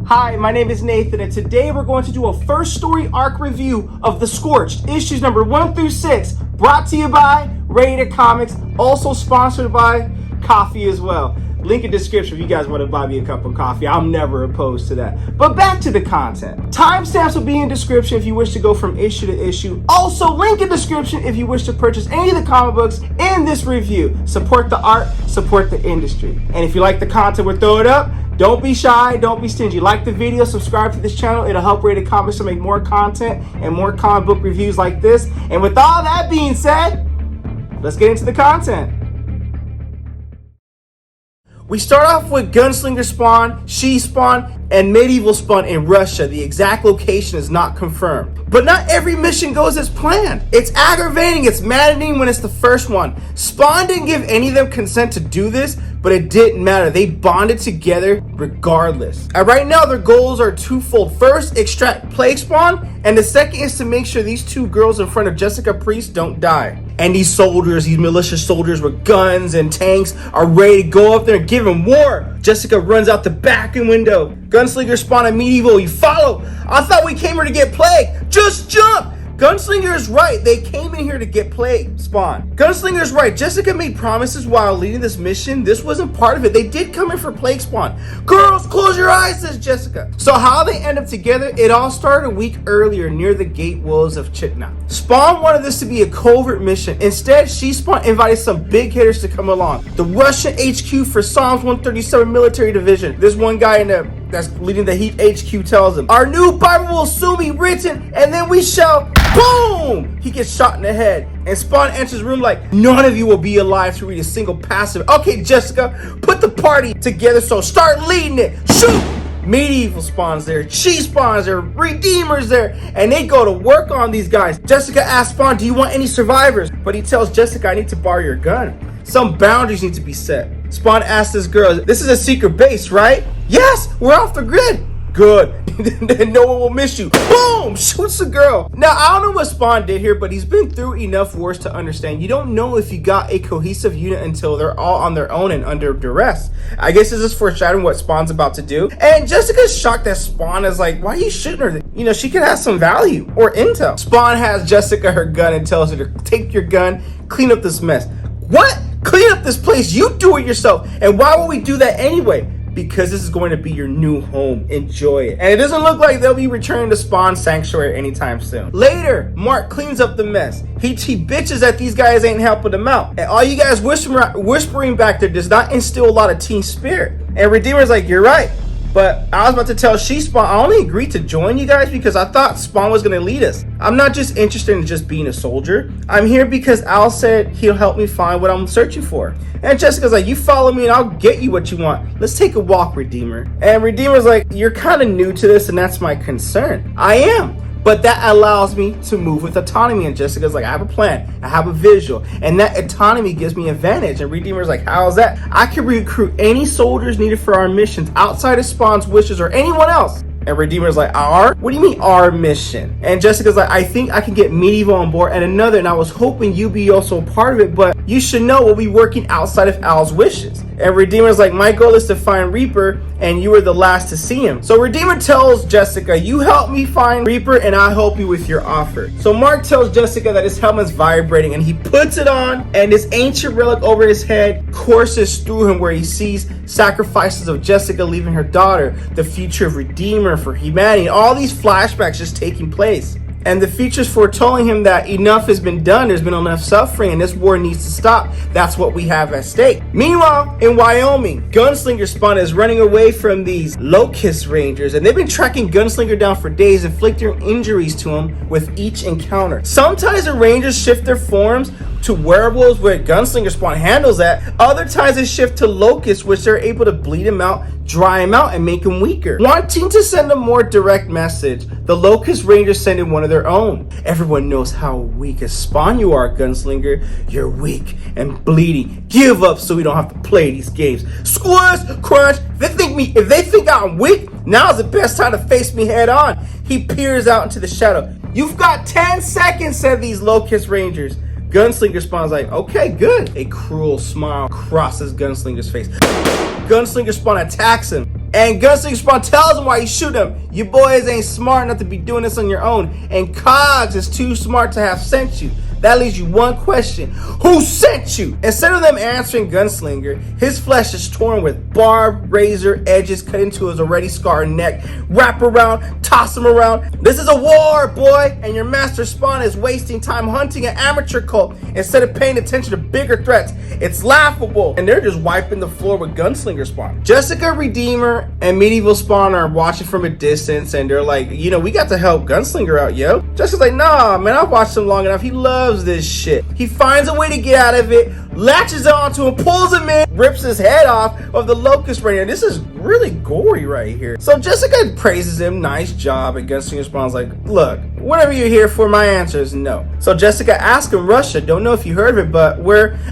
Hi, my name is Nathan, and today we're going to do a first story arc review of The Scorched, issues number 1 through 6, brought to you by RatedComics, also sponsored by coffee as well. Link in description if you guys want to buy me a cup of coffee. I'm never opposed to that. But back to the content. Timestamps will be in description if you wish to go from issue to issue. Also, link in description if you wish to purchase any of the comic books in this review. Support the art, support the industry. And if you like the content, we'll throw it up. Don't be shy, don't be stingy. Like the video, subscribe to this channel. It'll help Rated Comics to make more content and more comic book reviews like this. And with all that being said, let's get into the content. We start off with Gunslinger spawn, She spawn, and Medieval spawn in Russia. The exact location is not confirmed. But not every mission goes as planned. It's aggravating, it's maddening when it's the first one. Spawn didn't give any of them consent to do this, but it didn't matter. They bonded together regardless. And right now their goals are twofold. First, extract Plague Spawn, and the second is to make sure these two girls in front of Jessica Priest don't die. And these soldiers, these militia soldiers with guns and tanks are ready to go up there and give them war. Jessica runs out the back window. Gunslinger spawn and Medieval, you follow. I thought we came here to get Plague. Just jump. Gunslinger is right. They came in here to get Plague spawn. Gunslinger is right. Jessica made promises while leading this mission. This wasn't part of it. They did come in for Plague spawn. Girls, close your eyes, says Jessica. So how they end up together, it all started a week earlier near the gate walls of Chitna. Spawn wanted this to be a covert mission. Instead, She spawn invited some big hitters to come along. The Russian HQ for Psalms 137 military division. There's one guy that's leading the Heat HQ tells him, our new Bible will soon be written, and then we shall, boom! He gets shot in the head. And Spawn enters the room like, none of you will be alive to read a single passive. Okay, Jessica, put the party together, so start leading it. Shoot! Medieval spawns there, She spawns there, Redeemer's there, and they go to work on these guys. Jessica asks Spawn, do you want any survivors? But he tells Jessica, I need to borrow your gun. Some boundaries need to be set. Spawn asks this girl, this is a secret base, right? Yes, we're off the grid. Good. Then no one will miss you. Boom! Shoots the girl. Now, I don't know what Spawn did here, but he's been through enough wars to understand. You don't know if you got a cohesive unit until they're all on their own and under duress. I guess this is foreshadowing what Spawn's about to do. And Jessica's shocked that Spawn is like, why are you shooting her? You know, she could have some value or intel. Spawn has Jessica her gun and tells her to take your gun, clean up this mess. What? Clean up this place? You do it yourself. And why would we do that anyway? Because this is going to be your new home. Enjoy it. And it doesn't look like they'll be returning to Spawn Sanctuary anytime soon. Later, Mark cleans up the mess. He bitches that these guys ain't helping him out. And all you guys whispering back there does not instill a lot of team spirit. And Redeemer's like, you're right. But I was about to tell She Spawn, I only agreed to join you guys because I thought Spawn was going to lead us. I'm not just interested in just being a soldier. I'm here because Al said he'll help me find what I'm searching for. And Jessica's like, you follow me and I'll get you what you want. Let's take a walk, Redeemer. And Redeemer's like, you're kind of new to this and that's my concern. I am. But that allows me to move with autonomy. And Jessica's like, I have a plan. I have a visual. And that autonomy gives me advantage. And Redeemer's like, how's that? I can recruit any soldiers needed for our missions outside of Spawn's wishes or anyone else. And Redeemer's like, our? What do you mean our mission? And Jessica's like, I think I can get Medieval on board and another, and I was hoping you'd be also a part of it, but you should know we'll be working outside of Al's wishes. And Redeemer's like, my goal is to find Reaper, and you were the last to see him. So Redeemer tells Jessica, you help me find Reaper, and I'll help you with your offer. So Mark tells Jessica that his helmet's vibrating, and he puts it on, and this ancient relic over his head courses through him where he sees sacrifices of Jessica leaving her daughter, the future of Redeemer for humanity, all these flashbacks just taking place. And the features foretelling him that enough has been done, there's been enough suffering, and this war needs to stop. That's what we have at stake. Meanwhile, in Wyoming, Gunslinger Spawn is running away from these Locust Rangers, and they've been tracking Gunslinger down for days, inflicting injuries to him with each encounter. Sometimes the Rangers shift their forms to werewolves where Gunslinger Spawn handles that. Other times they shift to Locusts, which they're able to bleed him out, dry him out, and make him weaker. Wanting to send a more direct message, the Locust Rangers send in one of their own. Everyone knows how weak as Spawn you are, Gunslinger. You're weak and bleeding. Give up so we don't have to play these games. Squish, crunch. If they think I'm weak, now's the best time to face me head on. He peers out into the shadow. You've got 10 seconds, said these Locust Rangers. Gunslinger Spawn's like, okay, good. A cruel smile crosses Gunslinger's face. Gunslinger Spawn attacks him. And Gunslinger Spawn tells him why he shoot him. You boys ain't smart enough to be doing this on your own. And Cogs is too smart to have sent you. That leaves you one question. Who sent you? Instead of them answering Gunslinger, his flesh is torn with barbed razor edges cut into his already scarred neck. Wrap around, toss him around. This is a war, boy, and your master Spawn is wasting time hunting an amateur cult instead of paying attention to bigger threats. It's laughable. And they're just wiping the floor with Gunslinger Spawn. Jessica, Redeemer, and Medieval Spawn are watching from a distance, and they're like, you know, we got to help Gunslinger out, yo. Jessica's like, nah, man, I've watched him long enough. He loves this shit. He finds a way to get out of it, latches onto him, pulls him in, rips his head off of the locust right here. This is really gory right here. So Jessica praises him, nice job, and Gunslinger Spawn's like, look, whatever you're here for, my answer is no. So Jessica asks him, Russia, don't know if you heard of it, but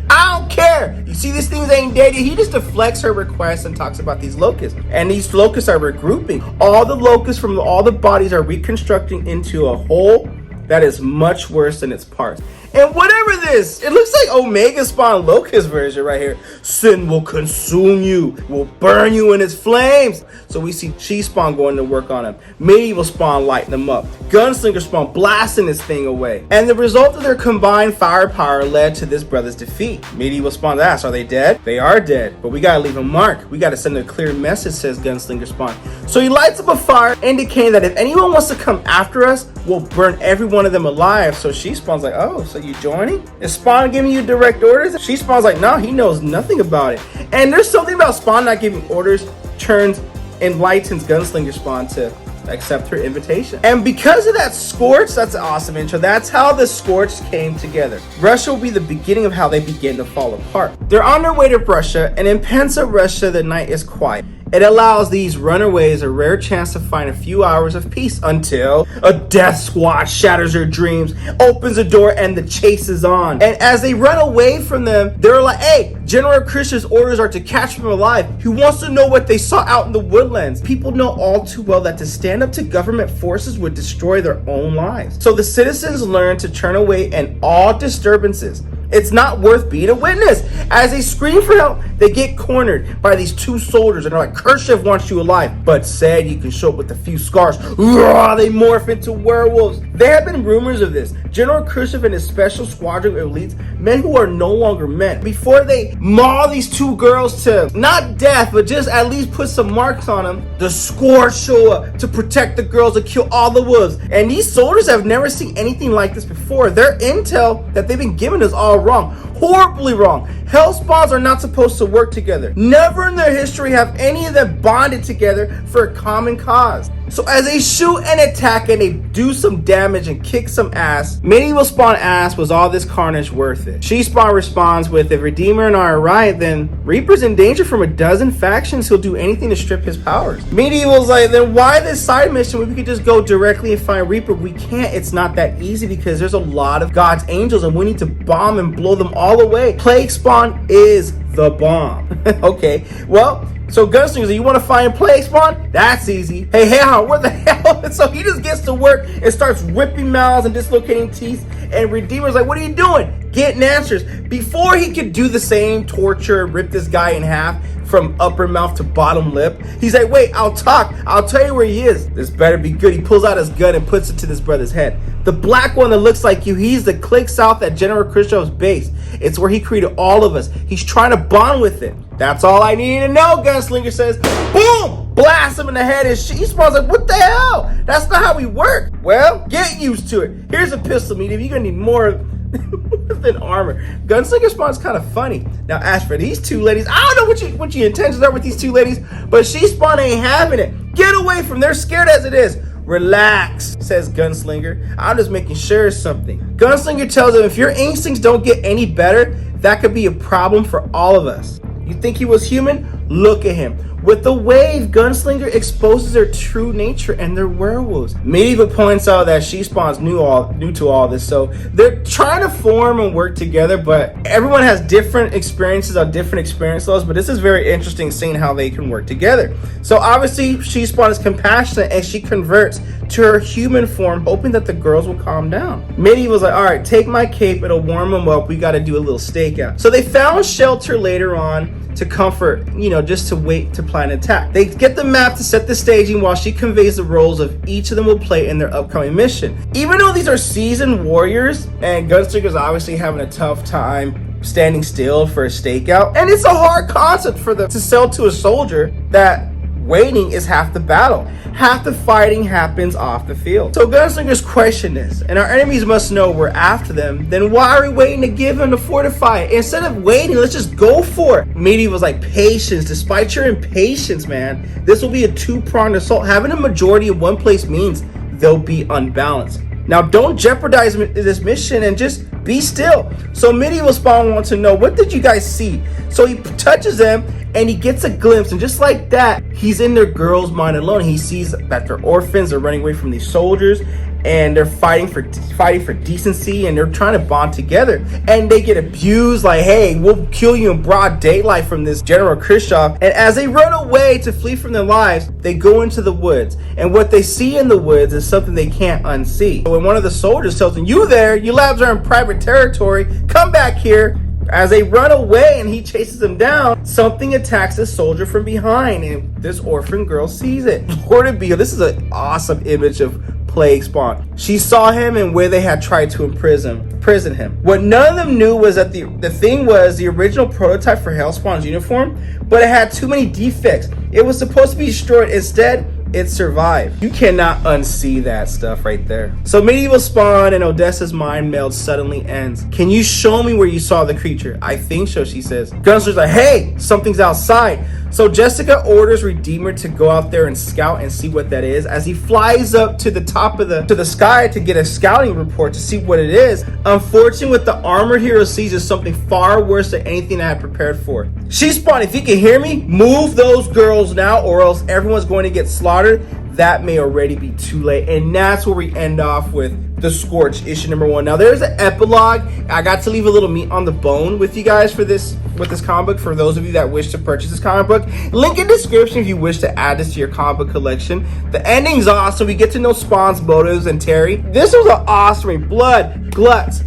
I don't care. You see, these things ain't dead. He just deflects her request and talks about these locusts. And these locusts are regrouping. All the locusts from all the bodies are reconstructing into a whole that is much worse than its parts. And whatever this, it looks like Omega Spawn Locust version right here. Sin will consume you, will burn you in its flames. So we see She Spawn going to work on him. Medieval Spawn lighting him up. Gunslinger Spawn blasting this thing away. And the result of their combined firepower led to this brother's defeat. Medieval Spawn's asked, are they dead? They are dead, but we gotta leave a mark. We gotta send a clear message, says Gunslinger Spawn. So he lights up a fire, indicating that if anyone wants to come after us, we'll burn every one of them alive. So She Spawn's like, oh, so you joining? Is Spawn giving you direct orders? She Spawn's like, no, he knows nothing about it. And there's something about Spawn not giving orders turns enlightens Gunslinger Spawn to accept her invitation. And because of that Scorched, that's an awesome intro. That's how the Scorched came together. Russia will be the beginning of how they begin to fall apart. They're on their way to Russia, and in Pensa, Russia, the night is quiet. It allows these runaways a rare chance to find a few hours of peace until a death squad shatters their dreams, opens the door, and the chase is on. And as they run away from them, they're like, hey, General Christian's orders are to catch them alive. He wants to know what they saw out in the woodlands. People know all too well that to stand up to government forces would destroy their own lives. So the citizens learn to turn away and all disturbances. It's not worth being a witness. As they scream for help, they get cornered by these two soldiers, and they're like, Khrushchev wants you alive, but said you can show up with a few scars. They morph into werewolves. There have been rumors of this. General Khrushchev and his special squadron of elites, men who are no longer men, before they maul these two girls to not death, but just at least put some marks on them, the Scorched show up to protect the girls and kill all the wolves. And these soldiers have never seen anything like this before. Their intel that they've been given is all wrong. Horribly wrong. Hell spawns are not supposed to work together. Never in their history have any of them bonded together for a common cause. So as they shoot and attack and they do some damage and kick some ass, Medieval Spawn asks, was all this carnage worth it? She Spawn responds with, if Redeemer and I are right, then Reaper's in danger from a dozen factions. He'll do anything to strip his powers. Medieval's like, then why this side mission when we could just go directly and find Reaper? We can't. It's not that easy because there's a lot of God's angels and we need to bomb and blow them all away. Plague Spawn is the bomb. Okay, well, so Gunslinger, you want to find Plague Spawn? That's easy. Hey, hell, what the hell? So he just gets to work and starts ripping mouths and dislocating teeth. And Redeemer's like, what are you doing? Getting answers. Before he could do the same torture, rip this guy in half from upper mouth to bottom lip, he's like, wait, I'll talk. I'll tell you where he is. This better be good. He pulls out his gun and puts it to this brother's head. The black one that looks like you, he's the click south at General Khrushchev's base. It's where he created all of us. He's trying to bond with it. That's all I needed to know, Gunslinger says. Boom! Blast him in the head, and She Spawn's like, what the hell? That's not how we work. Well, get used to it. Here's a pistol, medium. You're gonna need more than armor. Gunslinger Spawn's kind of funny. Now, as for these two ladies, I don't know what your intentions are with these two ladies, but She Spawn ain't having it. Get away from them. They're scared as it is. Relax, says Gunslinger. I'm just making sure of something. Gunslinger tells him if your instincts don't get any better, that could be a problem for all of us. You think he was human? Look at him. With the wave, Gunslinger exposes their true nature and they're werewolves. Medieval points out that She Spawn's new to all this, so they're trying to form and work together, but everyone has different experiences on different experience levels, but this is very interesting seeing how they can work together. So obviously, She Spawn is compassionate and she converts to her human form, hoping that the girls will calm down. Medieval's like, all right, take my cape, it'll warm them up, we gotta do a little stakeout. So they found shelter later on, to comfort, just to wait to plan an attack. They get the map to set the staging while she conveys the roles of each of them will play in their upcoming mission. Even though these are seasoned warriors, and Gunslinger's obviously having a tough time standing still for a stakeout, and it's a hard concept for them to sell to a soldier that waiting is half the battle. Half the fighting happens off the field. So Gunslingers question this, and our enemies must know we're after them. Then why are we waiting to give them to fortify it? Instead of waiting, let's just go for it. Medieval's like, patience. Despite your impatience, man, this will be a two-pronged assault. Having a majority in one place means they'll be unbalanced. Now, don't jeopardize this mission and just be still. So Medieval Spawn wants to know, what did you guys see? So he touches them and he gets a glimpse, and just like that, he's in their girl's mind alone. He sees that they're orphans, they're running away from these soldiers, and they're fighting for decency, and they're trying to bond together. And they get abused, like, hey, we'll kill you in broad daylight from this General Khrushchev. And as they run away to flee from their lives, they go into the woods. And what they see in the woods is something they can't unsee. So when one of the soldiers tells them, you there, you labs are in private territory, come back here. As they run away and he chases them down, something attacks the soldier from behind, and this orphan girl sees it. Lord of Beale, this is an awesome image of Plague Spawn. She saw him and where they had tried to imprison him. What none of them knew was that the thing was the original prototype for Hellspawn's uniform, but it had too many defects. It was supposed to be destroyed. Instead, it survived. You cannot unsee that stuff right there. So Medieval Spawn and Odessa's mind meld suddenly ends. Can you show me where you saw the creature? I think so, she says. Gunslinger's like, hey, something's outside. So Jessica orders Redeemer to go out there and scout and see what that is. As he flies up to the top of the sky to get a scouting report to see what it is, unfortunately what the armored hero sees is something far worse than anything I had prepared for. Spawn, if you can hear me, move those girls now or else everyone's going to get slaughtered. That may already be too late. And that's where we end off with the Scorched issue number 1. Now there's an epilogue. I got to leave a little meat on the bone with you guys with this comic book, for those of you that wish to purchase this comic book. Link in description if you wish to add this to your comic book collection. The ending's awesome. We get to know Spawn's motives and Terry. This was an awesome blood, guts,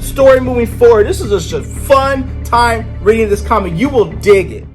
story moving forward. This is just a fun time reading this comic. You will dig it.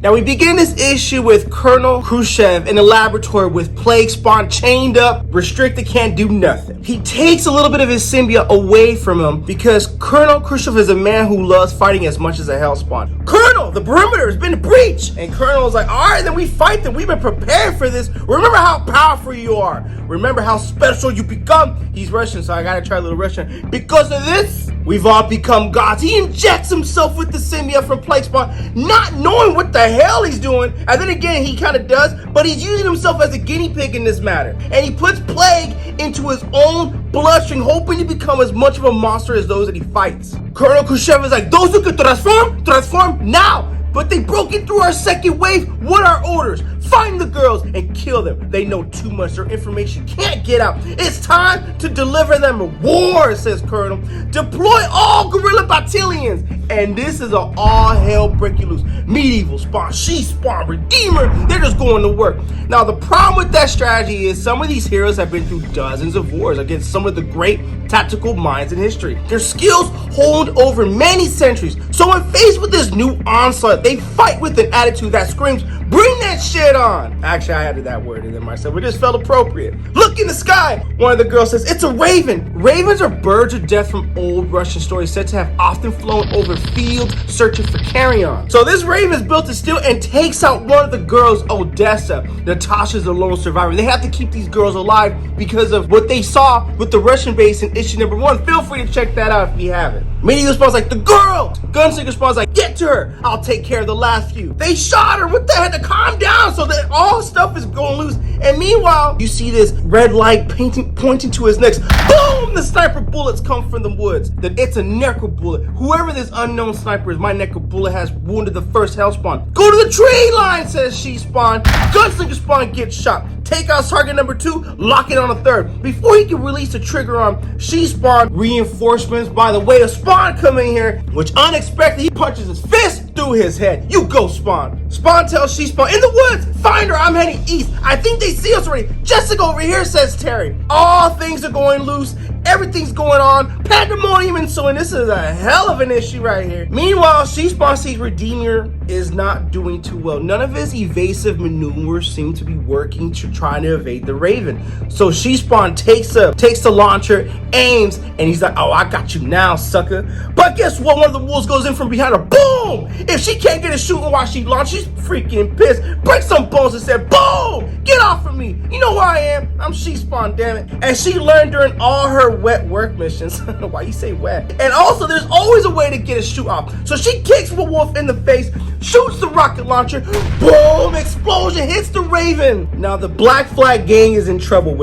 Now we begin this issue with Colonel Khrushchev in a laboratory with Plague Spawn chained up, restricted, can't do nothing. He takes a little bit of his symbiote away from him because Colonel Khrushchev is a man who loves fighting as much as a Hellspawn. Colonel, the perimeter has been breached. And Colonel's like, all right, then we fight them. We've been prepared for this. Remember how powerful you are. Remember how special you become. He's Russian, so I gotta try a little Russian. Because of this, we've all become gods. He injects himself with the symbiote from Plague Spawn, not knowing what the hell he's doing. And then again, he kind of does, but he's using himself as a guinea pig in this matter. And he puts Plague into his own bloodstream, hoping to become as much of a monster as those that he fights. Colonel Khrushchev is like, those who can transform now. But they broke in through our second wave. What are orders? Find the girls and kill them. They know too much. Their information can't get out. It's time to deliver them a war, says Colonel. Deploy all guerrilla battalions. And this is an all hell breaking loose. Medieval Spawn, Spawn, Redeemer. They're just going to work. Now, the problem with that strategy is some of these heroes have been through dozens of wars against some of the great tactical minds in history. Their skills honed over many centuries. So when faced with this new onslaught, they fight with an attitude that screams, bring that shit on. Actually, I added that word in there myself. It just felt appropriate. Look in the sky. One of the girls says, it's a raven. Ravens are birds of death from old Russian stories said to have often flown over fields searching for carrion. So this raven is built to steal and takes out one of the girls, Odessa. Natasha's the lone survivor. They have to keep these girls alive because of what they saw with the Russian base in issue number 1. Feel free to check that out if you haven't. Medieval Spawn's like, the girl! Gunslinger Spawn's like, get to her! I'll take care of the last few. They shot her! What the heck? To calm down so that all stuff is going loose. And meanwhile, you see this red light pointing to his neck. Boom! The sniper bullets come from the woods. It's a necro bullet. Whoever this unknown sniper is, my necro bullet has wounded the first Hellspawn. Go to the tree line, says Spawn. Gunslinger Spawn gets shot. Take out target number 2, lock it on a third. Before he can release the trigger on Spawn, reinforcements by the way of Spawn come in here, which unexpected, he punches his fist through his head. You go, Spawn. Spawn tells Spawn, in the woods, find her, I'm heading east. I think they see us already. Jessica over here, says Terry. All things are going loose. everything's going on, pandemonium ensuing. This is a hell of an issue right here. Meanwhile, She-Spawn sees Redeemer is not doing too well. None of his evasive maneuvers seem to be working to try to evade the Raven. So She-Spawn takes the launcher, aims, and he's like, oh, I got you now, sucker. But guess what? One of the wolves goes in from behind her. Boom! If she can't get a shooting while she launches, she's freaking pissed. Break some bones and said, boom! Get off of me. You know who I am. I'm She-Spawn, damn it. And she learned during all her wet work missions. Why you say wet? And also, there's always a way to get a shoot off. So she kicks the wolf in the face, shoots the rocket launcher, boom, explosion hits the Raven. Now the Black Flag gang is in trouble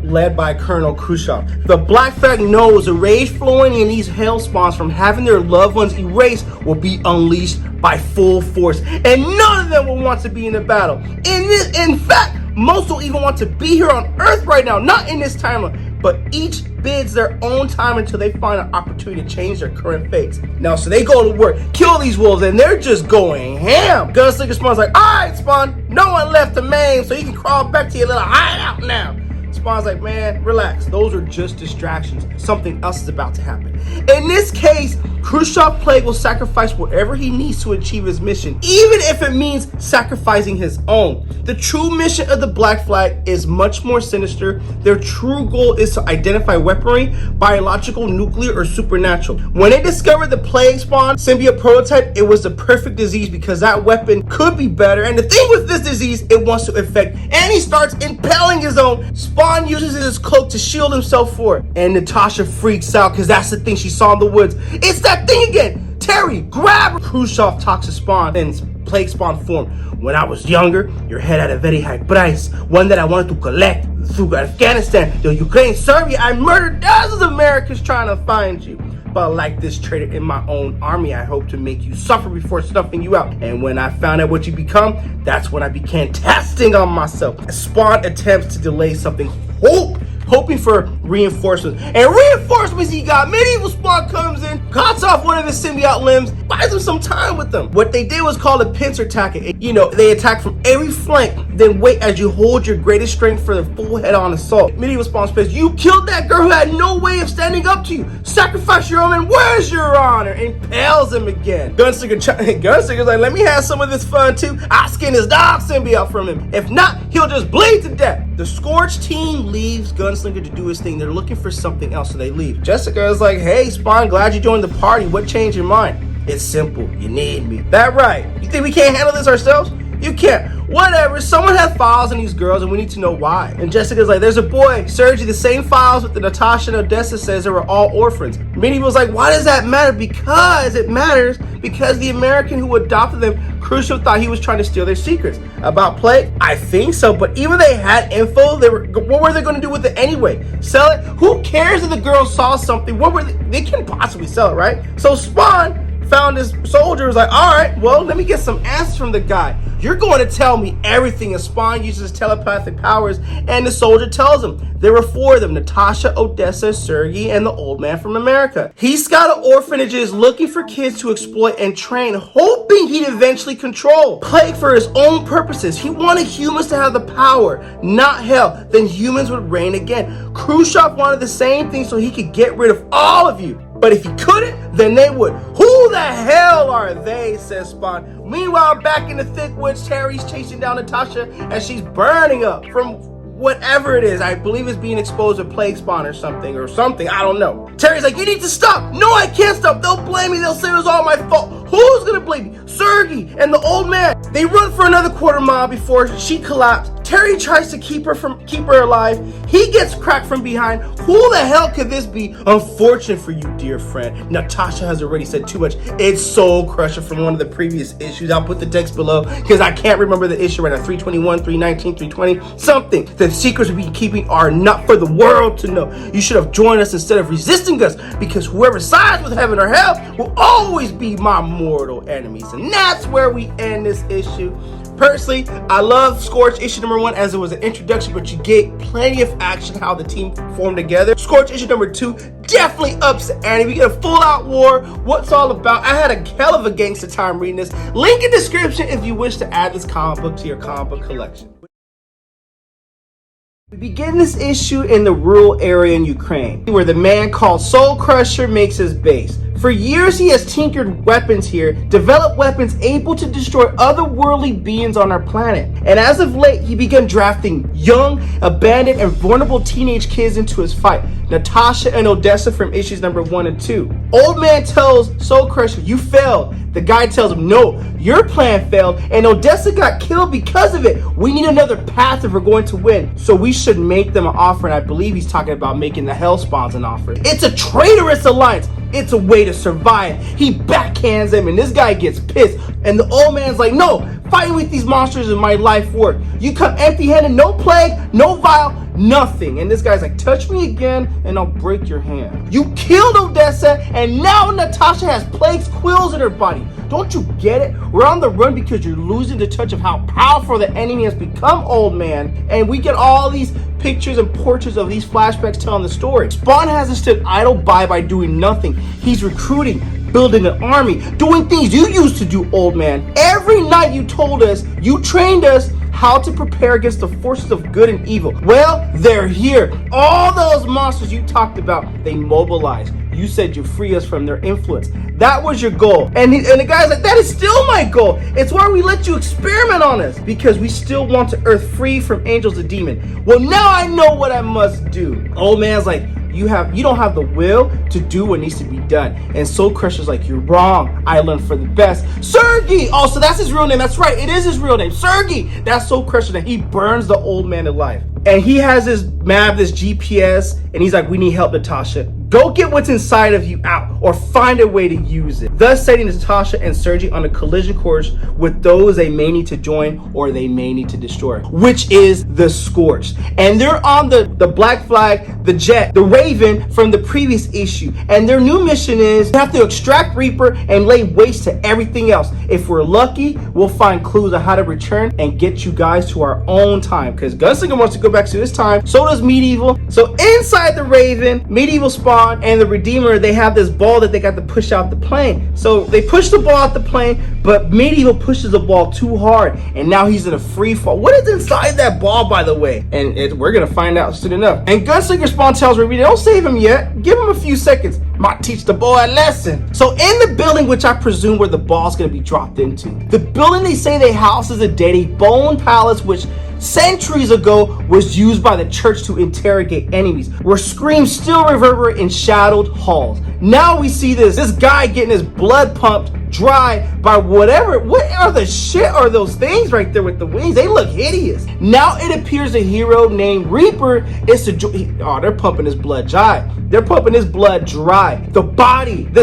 led by Colonel Khrushchev. The Black Flag knows the rage flowing in these hell spawns from having their loved ones erased will be unleashed by full force, and none of them will want to be in the battle. In fact, most will even want to be here on Earth right now, not in this timeline, but each bids their own time until they find an opportunity to change their current fates. Now, so they go to work, kill these wolves, and they're just going ham. Gunslinger Spawn's like, all right, Spawn, no one left to maim, so you can crawl back to your little hideout now. Spawn's like, man, relax. Those are just distractions. Something else is about to happen. In this case, Khrushchev Plague will sacrifice whatever he needs to achieve his mission, even if it means sacrificing his own. The true mission of the Black Flag is much more sinister. Their true goal is to identify weaponry, biological, nuclear, or supernatural. When they discovered the Plague Spawn symbiote prototype, it was the perfect disease because that weapon could be better. And the thing with this disease, it wants to infect. And he starts impaling his own. Spawn uses his cloak to shield himself for it. And Natasha freaks out because that's the thing she saw in the woods. It's that thing again. Terry, grab her. Khrushchev talks to Spawn in Plague Spawn form. When I was younger, your head had a very high price, one that I wanted to collect. Through Afghanistan, the Ukraine, Serbia, I murdered dozens of Americans trying to find you. But like this traitor in my own army, I hope to make you suffer before snuffing you out. And when I found out what you become, that's when I began testing on myself. Spawn attempts to delay something, hoping for reinforcements. And reinforcements he got. Medieval Spawn comes in, cuts off one of his symbiote limbs, buys him some time with them. What they did was called a pincer attack. They attack from every flank, then wait as you hold your greatest strength for the full head-on assault. Medieval Spawn says, you killed that girl who had no way of standing up to you. Sacrifice your own man. Where's your honor? And impales him again. Gunslinger's like, let me have some of this fun too. I'll skin his dog symbiote from him. If not, he'll just bleed to death. The Scorched team leaves Gunslinger to do his thing. They're looking for something else, so they leave. Jessica is like, hey, Spawn, glad you joined the party. What changed your mind? It's simple. You need me. That right. You think we can't handle this ourselves? You can't. Whatever. Someone had files on these girls, and we need to know why. And Jessica's like, there's a boy, Sergi, the same files with the Natasha and Odessa says they were all orphans. Minnie was like, why does that matter? Because it matters because the American who adopted them, Khrushchev, thought he was trying to steal their secrets. About Plague? I think so, but even they had info, what were they going to do with it anyway? Sell it? Who cares if the girls saw something? They couldn't possibly sell it, right? So Spawn found his soldier, was like, all right, well, let me get some answers from the guy. You're going to tell me everything. And Spawn uses telepathic powers, and the soldier tells him there were four of them: Natasha, Odessa, Sergei, and the old man from America. He scouted orphanages looking for kids to exploit and train, hoping he'd eventually control Plague for his own purposes. He wanted humans to have the power, not hell. Then humans would reign again. Khrushchev wanted the same thing so he could get rid of all of you. But if he couldn't, then they would. Who the hell are they, says Spawn. Meanwhile, back in the thick woods, Terry's chasing down Natasha as she's burning up from whatever it is. I believe it's being exposed to Plague Spawn or something, I don't know. Terry's like, you need to stop. No, I can't stop. They'll blame me. They'll say it was all my fault. Who's gonna blame me? Sergei and the old man. They run for another quarter mile before she collapsed. Terry tries to keep her alive. He gets cracked from behind. Who the hell could this be? Unfortunate for you, dear friend. Natasha has already said too much. It's Soul Crusher from one of the previous issues. I'll put the text below because I can't remember the issue right now. 321, 319, 320, something. The secrets we've been keeping are not for the world to know. You should have joined us instead of resisting us, because whoever sides with heaven or hell will always be my mortal enemies. And that's where we end this issue. Personally, I love Scorched issue number 1 as it was an introduction, but you get plenty of action how the team formed together. Scorched issue number 2 definitely ups the ante. We get a full-out war. What's all about? I had a hell of a gangster time reading this. Link in description if you wish to add this comic book to your comic book collection. We begin this issue in the rural area in Ukraine, where the man called Soul Crusher makes his base. For years, he has tinkered weapons here, developed weapons able to destroy otherworldly beings on our planet. And as of late, he began drafting young, abandoned, and vulnerable teenage kids into his fight. Natasha and Odessa from issues number 1 and 2. Old man tells Soul Crusher, you failed. The guy tells him, no, your plan failed, and Odessa got killed because of it. We need another path if we're going to win. So we should make them an offer, and I believe he's talking about making the Hellspawns an offer. It's a traitorous alliance. It's a way to survive. He backhands him, and this guy gets pissed. And the old man's like, no, fighting with these monsters is my life work. You come empty-handed, no plague, no vial, nothing. And this guy's like, touch me again, and I'll break your hand. You killed Odessa, and now Natasha has plagues, quills in her body. Don't you get it? We're on the run because you're losing the touch of how powerful the enemy has become, old man. And we get all these pictures and portraits of these flashbacks telling the story. Spawn hasn't stood idle by doing nothing. He's recruiting, building an army, doing things you used to do, old man. Every night you told us, you trained us how to prepare against the forces of good and evil. Well, they're here. All those monsters you talked about, they mobilized. You said you free us from their influence. That was your goal. And the guy's like, that is still my goal. It's why we let you experiment on us, because we still want to earth free from angels and demons. Well, now I know what I must do. Old man's like, you don't have the will to do what needs to be done. And Soul Crusher's like, you're wrong. I learned for the best. Sergey! Oh, so that's his real name. That's right. It is his real name. Sergey! That's Soul Crusher. And he burns the old man alive. And he has his map, this GPS, and he's like, we need help, Natasha. Go get what's inside of you out, or find a way to use it. Thus setting Natasha and Sergey on a collision course with those they may need to join or they may need to destroy, which is the Scorched. And they're on the Black Flag, the Jet, the Raven from the previous issue. And their new mission is we have to extract Reaper and lay waste to everything else. If we're lucky, we'll find clues on how to return and get you guys to our own time. Because Gunslinger wants to go back to his time. So does Medieval. So inside the Raven, Medieval Spawn and the Redeemer, they have this ball that they got to push out the plane. So they push the ball out the plane, but Medieval pushes the ball too hard, and now he's in a free fall. What is inside that ball, by the way? And we're gonna find out soon enough. And Gunslinger Spawn tells Ruby, don't save him yet. Give him a few seconds. Might teach the boy a lesson. So in the building, which I presume where the ball's gonna be dropped into, the building they say they house is a dead bone palace, which centuries ago was used by the church to interrogate enemies, where screams still reverberate in shadowed halls. Now we see this guy getting his blood pumped dry by whatever. What are the shit are those things right there with the wings? They look hideous. Now it appears a hero named Reaper is to they're pumping his blood dry. They're pumping his blood dry. The body, I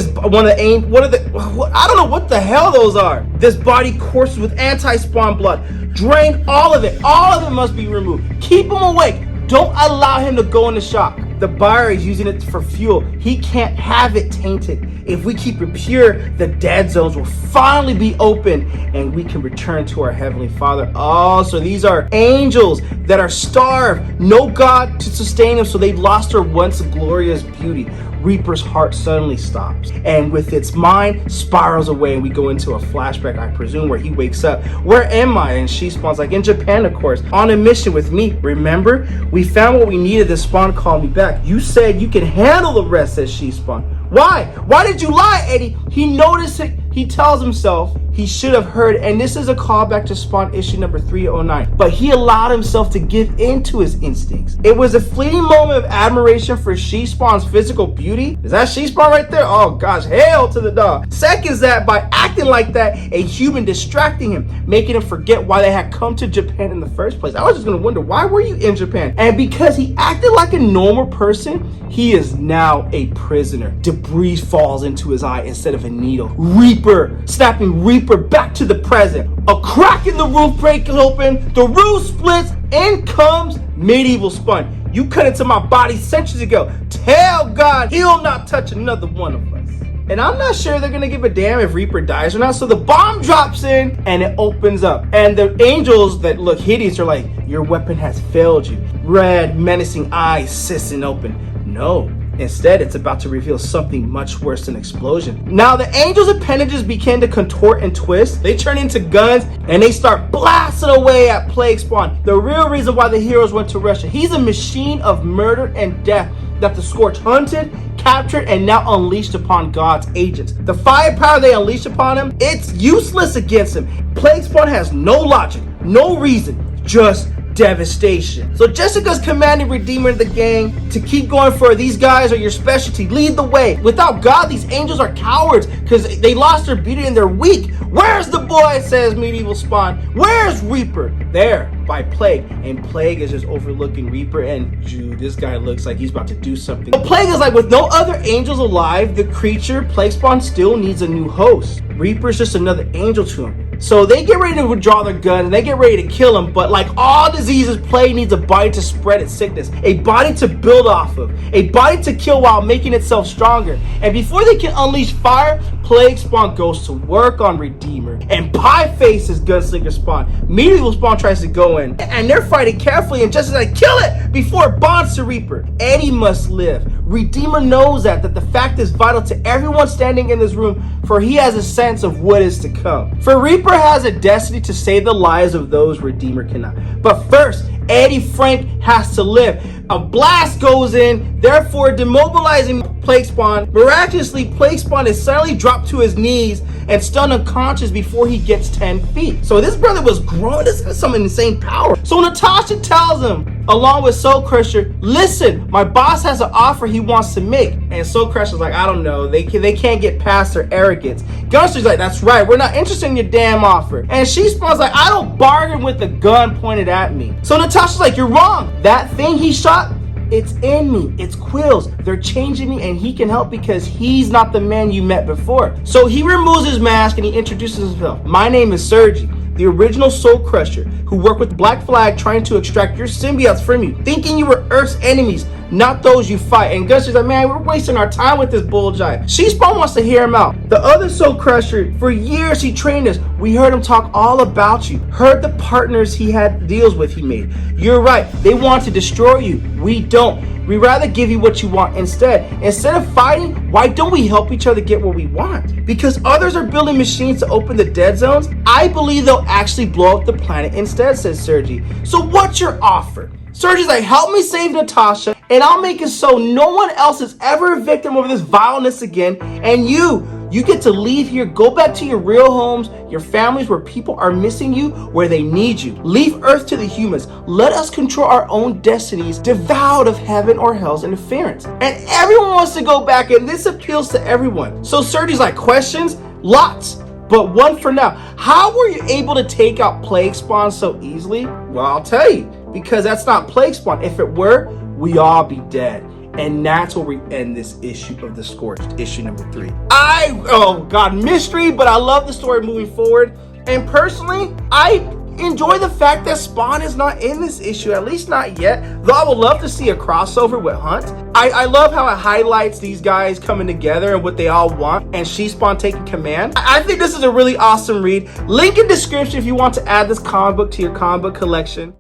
don't know what the hell those are. This body courses with anti-spawn blood. Drain all of it. All of it must be removed. Keep him awake. Don't allow him to go into shock. The buyer is using it for fuel. He can't have it tainted. If we keep it pure, the dead zones will finally be open and we can return to our Heavenly Father. Oh, so these are angels that are starved. No God to sustain them, so they lost their once glorious beauty. Reaper's heart suddenly stops, and with its mind spirals away, and we go into a flashback, I presume, where he wakes up. Where am I? And she spawns like in Japan, of course, on a mission with me. Remember, we found what we needed. The Spawn called me back. You said you can handle the rest, says she Spawn. Why? Why did you lie, Eddie? He noticed it. He tells himself he should have heard, and this is a callback to Spawn issue number 309. But he allowed himself to give in to his instincts. It was a fleeting moment of admiration for She Spawn's physical beauty. Is that She Spawn right there? Oh gosh, hail to the dog. Second is that by acting like that, a human distracting him, making him forget why they had come to Japan in the first place. I was just gonna wonder, why were you in Japan? And because he acted like a normal person, he is now a prisoner. Debris falls into his eye instead of a needle. Reaper, snapping Reaper back to the present. A crack in the roof breaks open, the roof splits, in comes Medieval Spawn. You cut into my body centuries ago. Tell God he'll not touch another one of us. And I'm not sure they're gonna give a damn if Reaper dies or not. So the bomb drops in and it opens up. And the angels that look hideous are like, your weapon has failed you. Red, menacing eyes sissing open. No, Instead, it's about to reveal something much worse than explosion. Now, the Angel's appendages begin to contort and twist. They turn into guns, and they start blasting away at Plague Spawn. The real reason why the heroes went to Russia. He's a machine of murder and death that the Scorched hunted, captured, and now unleashed upon God's agents. The firepower they unleashed upon him, it's useless against him. Plague Spawn has no logic, no reason, just devastation. So Jessica's commanding Redeemer and the gang to keep going for these guys are your specialty. Lead the way. Without God, these angels are cowards because they lost their beauty and they're weak. Where's the boy, says Medieval Spawn. Where's Reaper? There, by Plague. And Plague is just overlooking Reaper, and dude, this guy looks like he's about to do something. But Plague is like, with no other angels alive, the creature, Plague Spawn, still needs a new host. Reaper's just another angel to him. So they get ready to withdraw their gun and they get ready to kill him. But like all diseases, Plague needs a body to spread its sickness, a body to build off of, a body to kill while making itself stronger. And before they can unleash fire, Plague Spawn goes to work on Redeemer, and Pie faces Gunslinger Spawn. Medieval Spawn tries to go in, and they're fighting carefully, and just as I kill it before it bonds to Reaper. Eddie must live. Redeemer knows that the fact is vital to everyone standing in this room, for he has a sense of what is to come. For Reaper has a destiny to save the lives of those Redeemer cannot. But first, Eddie Frank has to live. A blast goes in, therefore demobilizing Plague Spawn. Miraculously, Plague Spawn is suddenly dropped to his knees and stunned unconscious before he gets 10 feet. So this brother was growing. This is some insane power. So Natasha tells him, along with Soul Crusher, listen, my boss has an offer he wants to make. And Soul Crusher's like, I don't know. They can't get past their arrogance. Gunslinger's like, that's right. We're not interested in your damn offer. And She Spawn's like, I don't bargain with a gun pointed at me. So Natasha's like, you're wrong. That thing he shot, it's in me. It's quills. They're changing me, and he can help because he's not the man you met before. So he removes his mask and he introduces himself. My name is Sergi, the original Soul Crusher, who worked with Black Flag trying to extract your symbiotes from you, thinking you were Earth's enemies, not those you fight. And Gus is like, man, we're wasting our time with this bullshit. She-Spawn wants to hear him out. The other Soul Crusher, for years he trained us. We heard him talk all about you. Heard the partners he had deals with he made. You're right. They want to destroy you. We don't. We rather give you what you want instead. Instead of fighting, why don't we help each other get what we want? Because others are building machines to open the dead zones, I believe they'll actually blow up the planet instead, says Sergi. So what's your offer? Sergi's like, help me save Natasha, and I'll make it so no one else is ever a victim of this vileness again. And you get to leave here, go back to your real homes, your families where people are missing you, where they need you. Leave Earth to the humans. Let us control our own destinies, devoid of heaven or hell's interference. And everyone wants to go back, and this appeals to everyone. So Sergi's like, questions? Lots. But one for now. How were you able to take out Plague Spawn so easily? Well, I'll tell you. Because that's not Plague Spawn. If it were, we all be dead. And that's where we end this issue of the Scorched, issue number 3. Oh God, mystery, but I love the story moving forward. And personally, I enjoy the fact that Spawn is not in this issue, at least not yet. Though I would love to see a crossover with Hunt. I love how it highlights these guys coming together and what they all want, and She-Spawn taking command. I think this is a really awesome read. Link in description if you want to add this comic book to your comic book collection.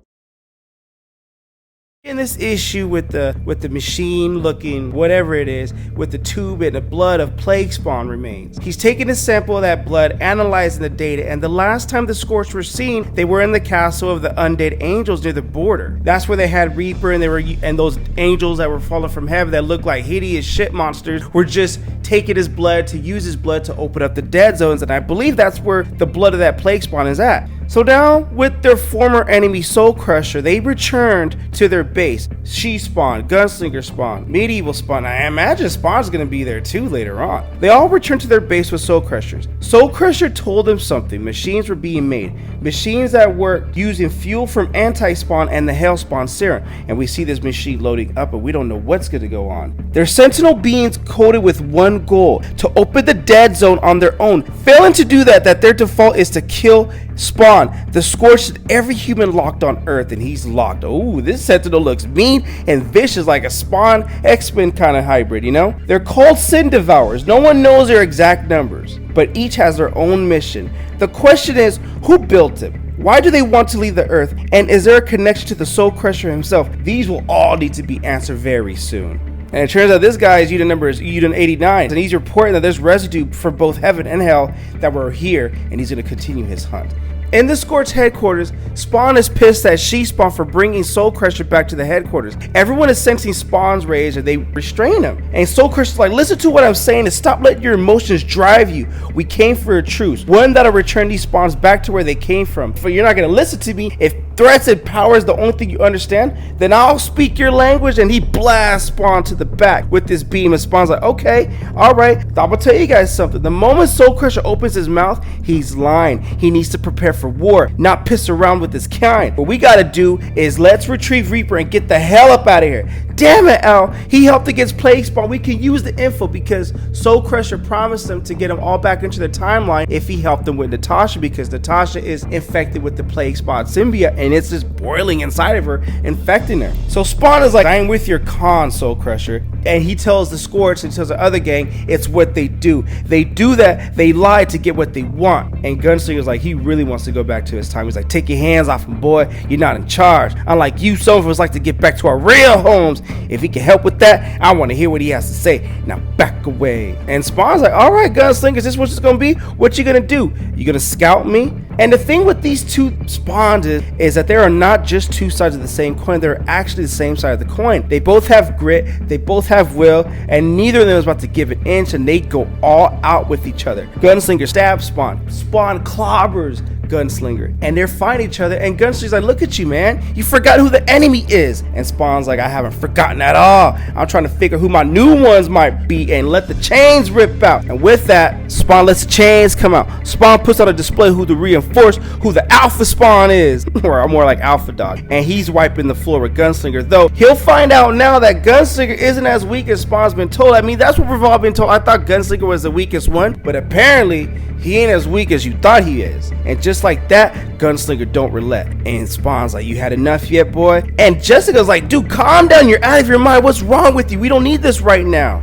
In this issue with the machine looking whatever it is with the tube and the blood of Plague Spawn remains. He's taking a sample of that blood, analyzing the data, and the last time the Scorched were seen, they were in the castle of the undead angels near the border. That's where they had Reaper, and those angels that were falling from heaven that looked like hideous shit monsters were just taking his blood to use his blood to open up the dead zones, and I believe that's where the blood of that Plague Spawn is at. So now, with their former enemy Soul Crusher, they returned to their base. She-Spawn, Gunslinger Spawn, Medieval Spawn. I imagine Spawn's gonna be there too later on. They all returned to their base with Soul Crushers. Soul Crusher told them something. Machines were being made. Machines that were using fuel from Anti-Spawn and the Hellspawn serum. And we see this machine loading up, but we don't know what's gonna go on. They're sentinel beings coded with one goal: to open the dead zone on their own. Failing to do that, their default is to kill Spawn, the Scorched, every human locked on Earth, and he's locked. Oh, this Sentinel looks mean and vicious, like a Spawn X-Men kind of hybrid, you know? They're called Sin Devourers. No one knows their exact numbers, but each has their own mission. The question is, who built them? Why do they want to leave the Earth? And is there a connection to the Soul Crusher himself? These will all need to be answered very soon. And it turns out this guy's unit number is unit 89, and he's reporting that there's residue for both heaven and hell that were here, and he's going to continue his hunt. In the Scorched headquarters, Spawn is pissed at She-Spawn for bringing Soul Crusher back to the headquarters. Everyone is sensing Spawn's rage and they restrain him. And Soul Crusher's like, listen to what I'm saying and stop letting your emotions drive you. We came for a truce, one that'll return these spawns back to where they came from. But you're not going to listen to me. If threats and power is the only thing you understand, then I'll speak your language. And he blasts Spawn to the back with this beam, and Spawn's like, okay, all right, I'm gonna tell you guys something. The moment Soul Crusher opens his mouth, he's lying. He needs to prepare for war, not piss around with his kind. What we gotta do is let's retrieve Reaper and get the hell up out of here. Damn it, Al, he helped against Plague Spawn. We can use the info because Soul Crusher promised them to get them all back into their timeline if he helped them with Natasha, because Natasha is infected with the Plague Spawn symbiote and it's just boiling inside of her, infecting her. So Spawn is like, I'm with your con, Soul Crusher. And he tells the Scorched and tells the other gang it's what they do. They do that, they lie to get what they want. And Gunslinger's like, he really wants to go back to his time. He's like, take your hands off him, boy. You're not in charge. Unlike you, some of us like to get back to our real homes. If he can help with that, I want to hear what he has to say. Now back away. And Spawn's like, all right, Gunslinger, is this what it's going to be? What you going to do? You going to scout me? And the thing with these two spawns is that there are not just two sides of the same coin. They're actually the same side of the coin. They both have grit, they both have will, and neither of them is about to give an inch, and they go all out with each other. Gunslinger stabs Spawn. Spawn clobbers Gunslinger, and they're fighting each other, and Gunslinger's like, look at you, man, you forgot who the enemy is. And Spawn's like, I haven't forgotten at all. I'm trying to figure who my new ones might be and let the chains rip out. And with that, Spawn lets the chains come out. Spawn puts on a display who to reinforce who the alpha Spawn is, or more like Alpha Dog, and he's wiping the floor with Gunslinger, though he'll find out now that Gunslinger isn't as weak as Spawn's been told. I mean, that's what we've all been told. I thought Gunslinger was the weakest one, but apparently he ain't as weak as you thought he is. And just like that, Gunslinger don't relent. And Spawn's like, you had enough yet, boy? And Jessica's like, dude, calm down, you're out of your mind. What's wrong with you? We don't need this right now.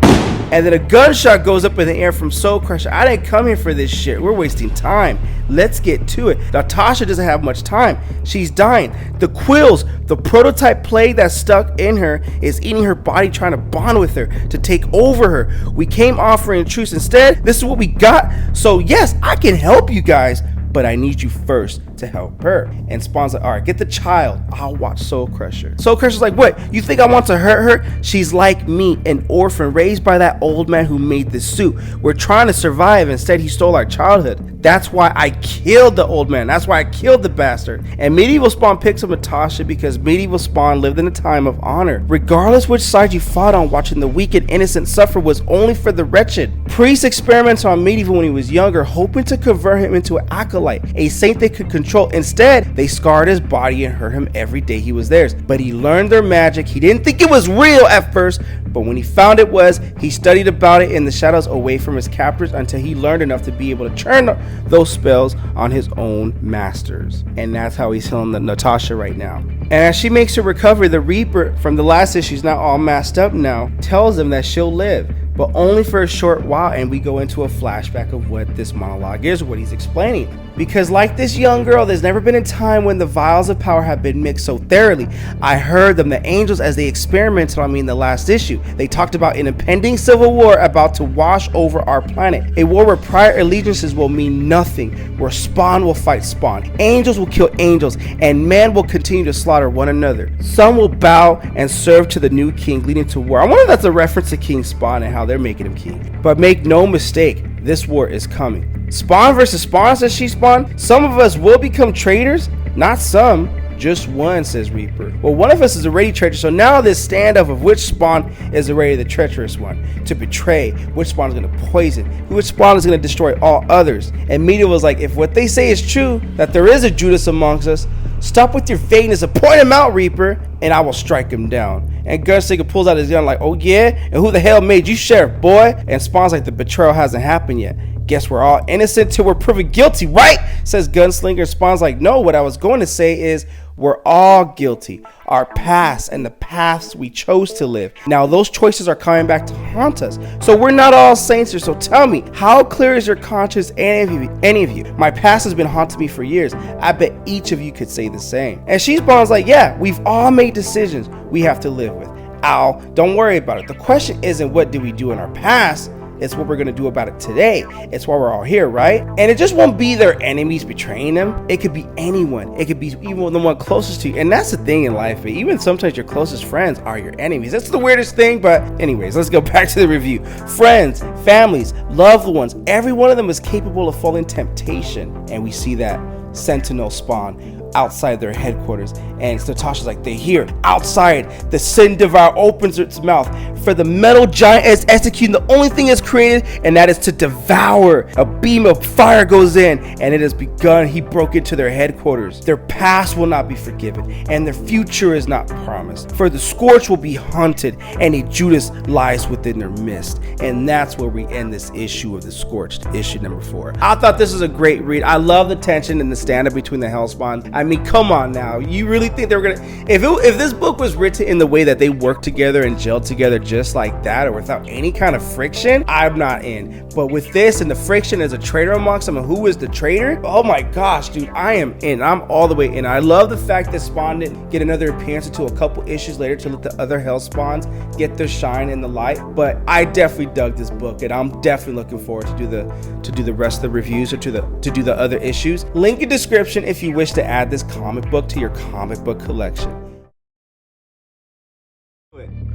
And then a gunshot goes up in the air from Soul Crusher. I didn't come here for this shit. We're wasting time. Let's get to it. Natasha doesn't have much time. She's dying. The quills, the prototype plague that's stuck in her, is eating her body, trying to bond with her, to take over her. We came offering a truce. Instead, this is what we got. So yes, I can help you guys, but I need you first to help her. And Spawn's like, all right, get the child. I'll watch Soul Crusher. Soul Crusher's like, what? You think I want to hurt her? She's like me, an orphan raised by that old man who made this suit. We're trying to survive. Instead, he stole our childhood. That's why I killed the old man. That's why I killed the bastard. And Medieval Spawn picks up Natasha because Medieval Spawn lived in a time of honor. Regardless which side you fought on, watching the weak and innocent suffer was only for the wretched. Priest experiments on Medieval when he was younger, hoping to convert him into an acolyte, a saint they could control. Instead, they scarred his body and hurt him every day he was theirs. But he learned their magic. He didn't think it was real at first, but when he found it was, he studied about it in the shadows away from his captors until he learned enough to be able to turn those spells on his own masters. And that's how he's healing Natasha right now. And as she makes her recovery, the Reaper from the last issue, she's not all masked up now, tells him that she'll live, but only for a short while. And we go into a flashback of what this monologue is, what he's explaining. Because like this young girl, there's never been a time when the vials of power have been mixed so thoroughly. I heard them, the angels, as they experimented on me in the last issue. They talked about an impending civil war about to wash over our planet. A war where prior allegiances will mean nothing, where Spawn will fight Spawn, angels will kill angels, and men will continue to slaughter one another. Some will bow and serve to the new king, leading to war. I wonder if that's a reference to King Spawn and how they're making him king. But make no mistake, this war is coming. Spawn versus Spawn, says She-Spawn. Some of us will become traitors. Not some, just one, says Reaper. Well, one of us is already traitor, so now this standoff of which Spawn is already the treacherous one. To betray, which Spawn is going to poison, which Spawn is going to destroy all others. And Media was like, if what they say is true, that there is a Judas amongst us, stop with your vagueness and point him out, Reaper, and I will strike him down. And Gunslinger pulls out his gun like, oh yeah? And who the hell made you sheriff, boy? And Spawn's like, the betrayal hasn't happened yet. Guess we're all innocent till we're proven guilty, right? Says Gunslinger. Spawn's like, no, what I was going to say is we're all guilty. Our past and the paths we chose to live. Now those choices are coming back to haunt us. So we're not all saints here. So tell me, how clear is your conscience, any of you? My past has been haunting me for years. I bet each of you could say the same. And She-Spawn's like, yeah, we've all made decisions we have to live with. Al, don't worry about it. The question isn't what did we do in our past, it's what we're gonna do about it today. It's why we're all here, right? And it just won't be their enemies betraying them. It could be anyone. It could be even the one closest to you. And that's the thing in life, but even sometimes your closest friends are your enemies. That's the weirdest thing, but anyways, let's go back to the review. Friends, families, loved ones, every one of them is capable of falling temptation. And we see that Sentinel spawn outside their headquarters, and Natasha's like, they hear outside. The Sin Devour opens its mouth, for the metal giant is executing the only thing it's created, and that is to devour. A beam of fire goes in, and it has begun. He broke into their headquarters. Their past will not be forgiven, and their future is not promised, for the Scorch will be hunted, and a Judas lies within their midst. And that's where we end this issue of the Scorched, issue number 4. I thought this was a great read. I love the tension and the stand-up between the Hellspawns. I mean, come on now. You really think they were gonna, if this book was written in the way that they worked together and gelled together just like that, or without any kind of friction, I'm not in. But with this and the friction as a traitor amongst them, and who is the traitor? Oh my gosh, dude, I am in. I'm all the way in. I love the fact that Spawn didn't get another appearance until a couple issues later to let the other Hellspawns get their shine in the light. But I definitely dug this book, and I'm definitely looking forward to do the rest of the reviews, or to do the other issues. Link in description if you wish to add this comic book to your comic book collection.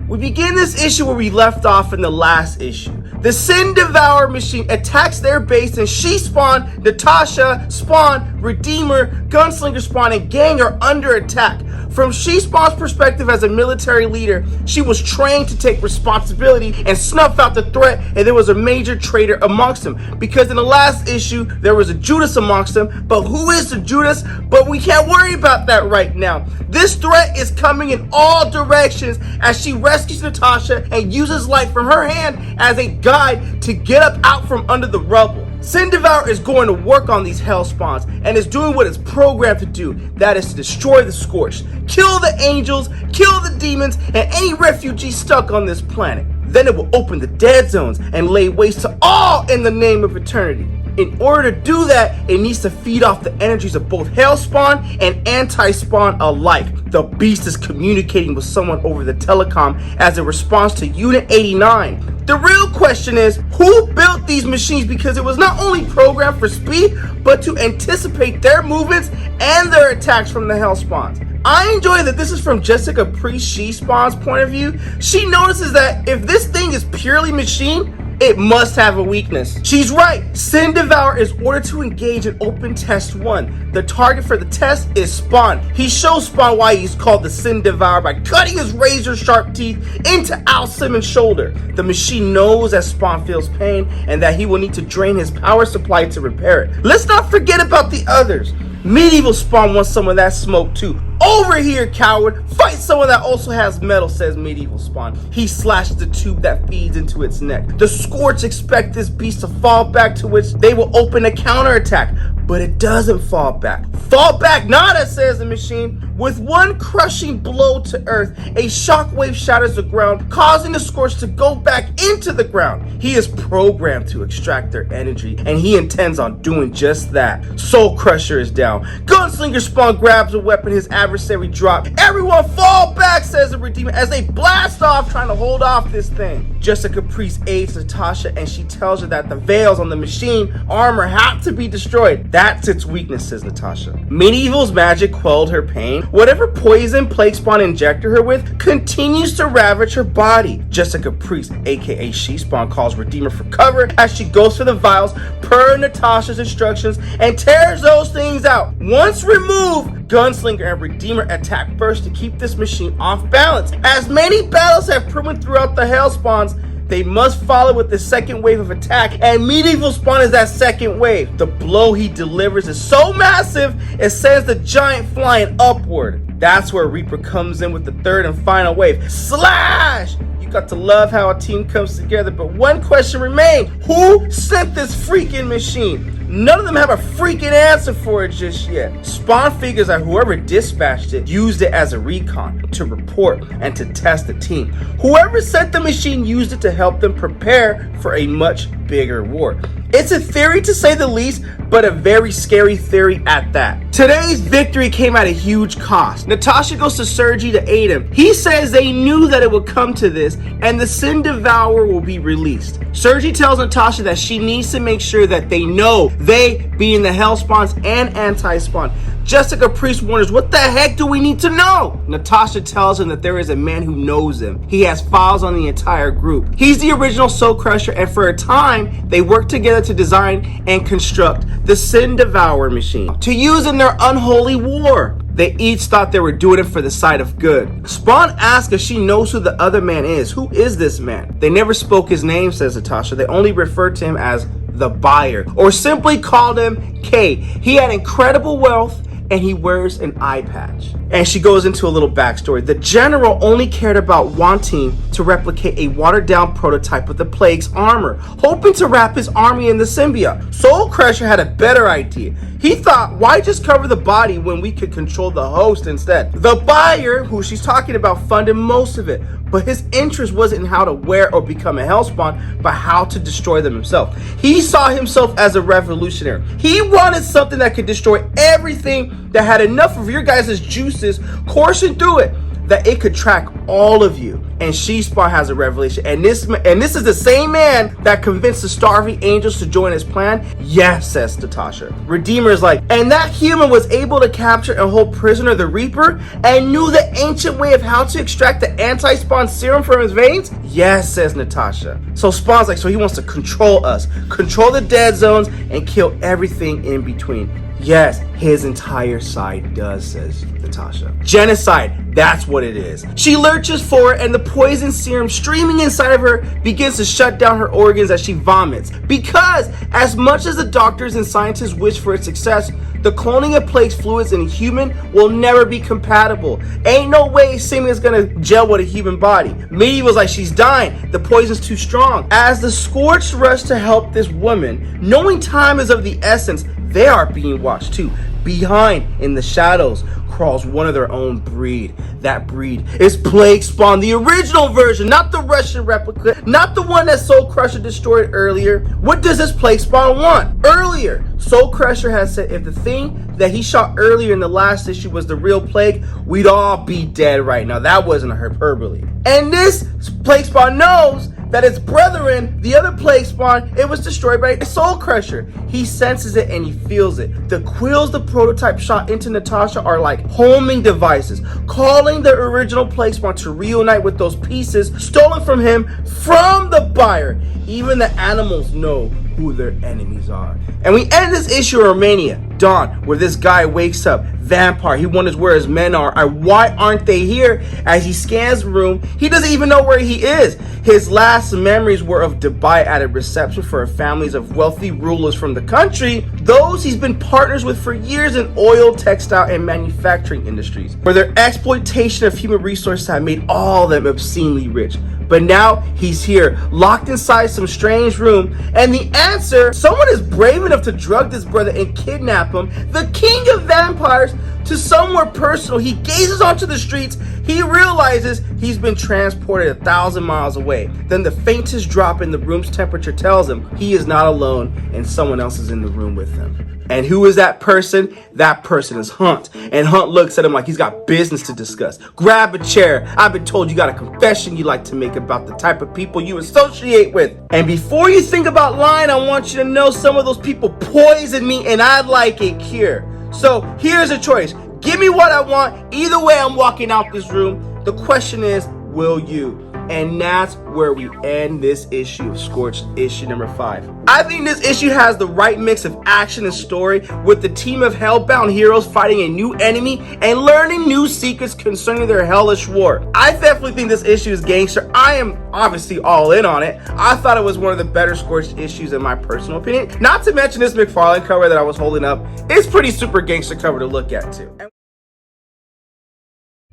We begin this issue where we left off in the last issue. The Sin Devour machine attacks their base, and She-Spawn, Natasha, Spawn, Redeemer, Gunslinger Spawn, and gang are under attack. From She-Spawn's perspective as a military leader, she was trained to take responsibility and snuff out the threat, and there was a major traitor amongst them. Because in the last issue, there was a Judas amongst them, but who is the Judas? But we can't worry about that right now. This threat is coming in all directions as she rescues Natasha and uses light from her hand as a guide to get up out from under the rubble. Sin Devour is going to work on these Hellspawns and is doing what it's programmed to do. That is to destroy the Scorched, kill the angels, kill the demons, and any refugees stuck on this planet. Then it will open the dead zones and lay waste to all in the name of eternity. In order to do that, it needs to feed off the energies of both Hellspawn and Anti-Spawn alike. The beast is communicating with someone over the telecom as a response to Unit 89. The real question is, who built these machines? Because it was not only programmed for speed, but to anticipate their movements and their attacks from the Hellspawns. I enjoy that this is from Jessica Priest She-Spawn's point of view. She notices that if this thing is purely machine, it must have a weakness. She's right. Sin Devour is ordered to engage in open test 1. The target for the test is Spawn. He shows Spawn why he's called the Sin Devour by cutting his razor sharp teeth into Al Simmons' shoulder. The machine knows that Spawn feels pain and that he will need to drain his power supply to repair it. Let's not forget about the others. Medieval Spawn wants some of that smoke too. Over here, coward. Fight someone that also has metal, says Medieval Spawn. He slashes the tube that feeds into its neck. The Scorch expect this beast to fall back, to which they will open a counterattack. But it doesn't fall back. Fall back nada, says the machine. With one crushing blow to earth, a shockwave shatters the ground, causing the Scorch to go back into the ground. He is programmed to extract their energy, and he intends on doing just that. Soul Crusher is down. Gunslinger Spawn grabs a weapon his adversary dropped. Everyone fall back, says the Redeemer, as they blast off trying to hold off this thing. Jessica Priest aids Natasha, and she tells her that the veils on the machine armor have to be destroyed. That's its weakness, says Natasha. Medieval's magic quelled her pain. Whatever poison Plague Spawn injected her with continues to ravage her body. Jessica Priest, aka She-Spawn, calls Redeemer for cover as she goes for the vials per Natasha's instructions and tears those things out. Once removed, Gunslinger and Redeemer attack first to keep this machine off balance. As many battles have proven throughout the Hellspawns, they must follow with the second wave of attack, and Medieval Spawn is that second wave. The blow he delivers is so massive, it sends the giant flying upward. That's where Reaper comes in with the third and final wave. Slash! You got to love how a team comes together, but one question remains. Who sent this freaking machine? None of them have a freaking answer for it just yet. Spawn figures that whoever dispatched it used it as a recon to report and to test the team. Whoever sent the machine used it to help them prepare for a much bigger war. It's a theory to say the least, but a very scary theory at that. Today's victory came at a huge cost. Natasha goes to Sergei to aid him. He says they knew that it would come to this, and the Sin Devourer will be released. Sergei tells Natasha that she needs to make sure that they know, they being the Hellspawns and Anti-Spawn. Jessica Priest wonders, what the heck do we need to know? Natasha tells him that there is a man who knows him. He has files on the entire group. He's the original Soul Crusher, and for a time, they worked together to design and construct the Sin Devourer machine to use in their unholy war. They each thought they were doing it for the side of good. Spawn asks if she knows who the other man is. Who is this man? They never spoke his name, says Natasha. They only referred to him as the buyer, or simply called him K. He had incredible wealth, and he wears an eye patch. And she goes into a little backstory. The general only cared about wanting to replicate a watered down prototype of the Plague's armor, hoping to wrap his army in the symbiote. Soul Crusher had a better idea. He thought, why just cover the body when we could control the host instead? The buyer, who she's talking about, funded most of it, but his interest wasn't in how to wear or become a Hellspawn, but how to destroy them himself. He saw himself as a revolutionary. He wanted something that could destroy everything that had enough of your guys' juices coursing through it, that it could track all of you. And She-Spawn has a revelation. And this is the same man that convinced the starving angels to join his plan? Yes, says Natasha. Redeemer is like, and that human was able to capture and hold prisoner the Reaper and knew the ancient way of how to extract the anti-Spawn serum from his veins? Yes, says Natasha. So Spawn's like, so he wants to control us, control the dead zones, and kill everything in between. Yes, his entire side does, says Natasha. Genocide, that's what it is. She lurches forward, and the poison serum streaming inside of her begins to shut down her organs as she vomits. Because as much as the doctors and scientists wish for its success, the cloning of Plague's fluids in a human will never be compatible. Ain't no way Simi is gonna gel with a human body. Medieval's like, she's dying. The poison's too strong. As the Scorched rush to help this woman, knowing time is of the essence, they are being watched too. Behind, in the shadows, crawls one of their own breed. That breed is Plague Spawn, the original version, not the Russian replica, not the one that Soul Crusher destroyed earlier. What does this Plague Spawn want? Earlier, Soul Crusher has said if the thing that he shot earlier in the last issue was the real Plague, we'd all be dead right now. That wasn't a hyperbole. And this Plague Spawn knows that its brethren, the other Plague Spawn, it was destroyed by Soul Crusher. He senses it and he feels it. The quills the prototype shot into Natasha are like homing devices, calling the original Plague Spawn to reunite with those pieces stolen from him from the buyer. Even the animals know who their enemies are. And we end this issue of Romania, Dawn, where this guy wakes up, vampire. He wonders where his men are. Why aren't they here? As he scans the room, he doesn't even know where he is. His last memories were of Dubai at a reception for families of wealthy rulers from the country, those he's been partners with for years in oil, textile, and manufacturing industries, where their exploitation of human resources had made all of them obscenely rich. But now he's here, locked inside some strange room, and the answer, someone is brave enough to drug this brother and kidnap him, the king of vampires, to somewhere personal. He gazes onto the streets. He realizes he's been transported 1,000 miles away. Then the faintest drop in the room's temperature tells him he is not alone and someone else is in the room with him. And who is that person? That person is Hunt. And Hunt looks at him like he's got business to discuss. Grab a chair. I've been told you got a confession you like to make about the type of people you associate with. And before you think about lying, I want you to know some of those people poisoned me and I'd like it cured. So here's a choice. Give me what I want. Either way, I'm walking out this room. The question is, will you? And that's where we end this issue of Scorched Issue number 5. I think this issue has the right mix of action and story, with the team of hellbound heroes fighting a new enemy and learning new secrets concerning their hellish war. I definitely think this issue is gangster. I am obviously all in on it. I thought it was one of the better Scorched issues in my personal opinion. Not to mention this McFarlane cover that I was holding up. It's pretty super gangster cover to look at too.